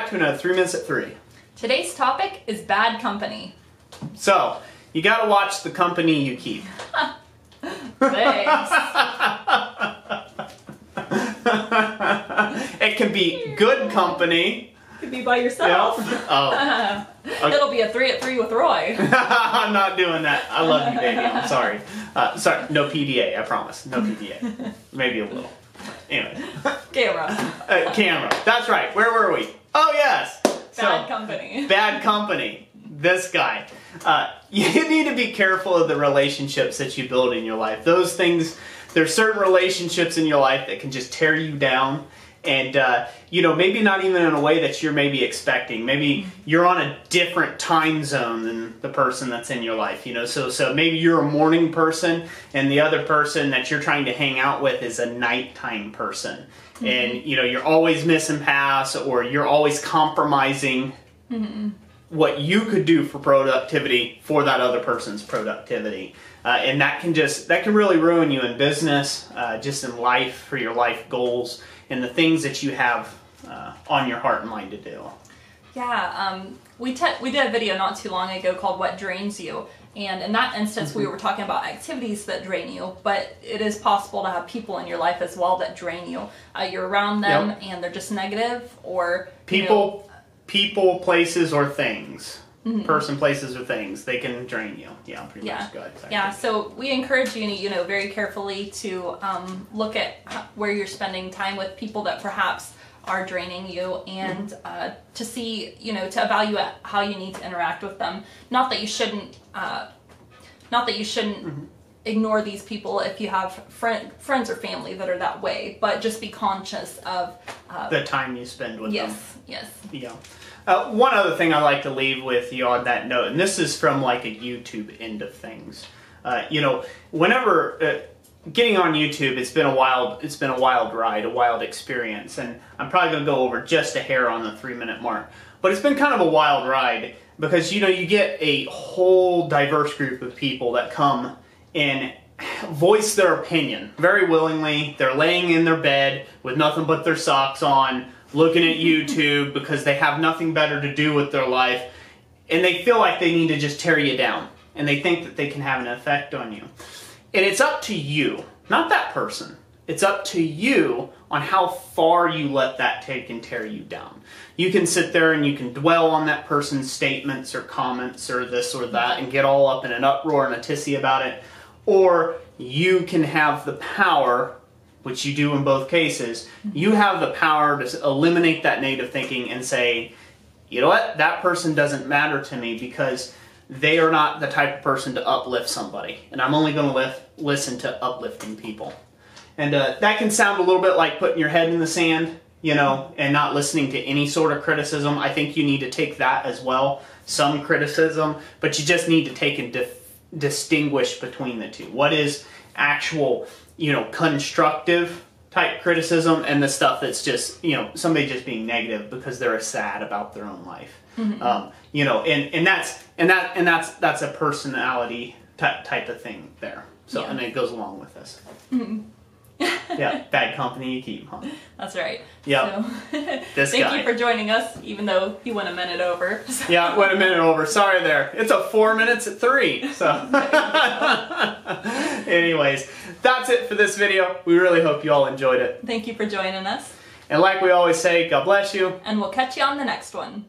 back to another 3 Minutes at 3. Today's topic is bad company. So, you gotta watch the company you keep. Thanks. It can be good company. You could be by yourself. Yep. Oh. Okay. It'll be a 3 at 3 with Roy. I'm not doing that. I love you, baby. I'm sorry. Sorry, no PDA, I promise. No PDA. Maybe a little. Anyway. Camera. Camera. That's right. Where were we? Oh, yes. Bad company. Bad company. This guy. You need to be careful of the relationships that you build in your life. Those things, there's certain relationships in your life that can just tear you down. And, maybe not even in a way that you're maybe expecting. Maybe you're on a different time zone than the person that's in your life, So maybe you're a morning person and the other person that you're trying to hang out with is a nighttime person. Mm-hmm. And, you're always missing paths or you're always compromising what you could do for productivity for that other person's productivity. And that can really ruin you in business, just in life, for your life goals, and the things that you have on your heart and mind to do. Yeah, we did a video not too long ago called What Drains You. And in that instance, we were talking about activities that drain you, but it is possible to have people in your life as well that drain you. You're around them and they're just negative, or... People, places, or things. Person, places, or things. They can drain you. Yeah, pretty much. Good. Yeah, so we encourage you, very carefully to look at where you're spending time with people that perhaps are draining you, and to see, to evaluate how you need to interact with them. Not that you shouldn't ignore these people if you have friends or family that are that way, but just be conscious of the time you spend with them. Yes. Yeah. One other thing I like to leave with you on that note, and this is from like a YouTube end of things. Whenever getting on YouTube, it's been a wild ride, a wild experience, and I'm probably going to go over just a hair on the 3-minute mark. But it's been kind of a wild ride because you get a whole diverse group of people that come and voice their opinion very willingly. They're laying in their bed with nothing but their socks on, looking at YouTube because they have nothing better to do with their life, and they feel like they need to just tear you down, and they think that they can have an effect on you. And it's up to you, not that person. It's up to you on how far you let that take and tear you down. You can sit there and you can dwell on that person's statements or comments or this or that and get all up in an uproar and a tizzy about it, or you can have the power, which you do in both cases, you have the power to eliminate that negative thinking and say, you know what, that person doesn't matter to me because they are not the type of person to uplift somebody. And I'm only going to listen to uplifting people. And that can sound a little bit like putting your head in the sand, and not listening to any sort of criticism. I think you need to take that as well, some criticism, but you just need to take and distinguish between the two. What is actual, constructive type criticism and the stuff that's just, somebody just being negative because they're sad about their own life. And that's a personality type of thing there. So, and it goes along with this. Yeah, bad company you keep, huh? That's right. Yeah. So, thank you for joining us, even though he went a minute over. Yeah, went a minute over. Sorry there. It's a 4 minutes at 3. So, anyways, that's it for this video. We really hope you all enjoyed it. Thank you for joining us. And like we always say, God bless you. And we'll catch you on the next one.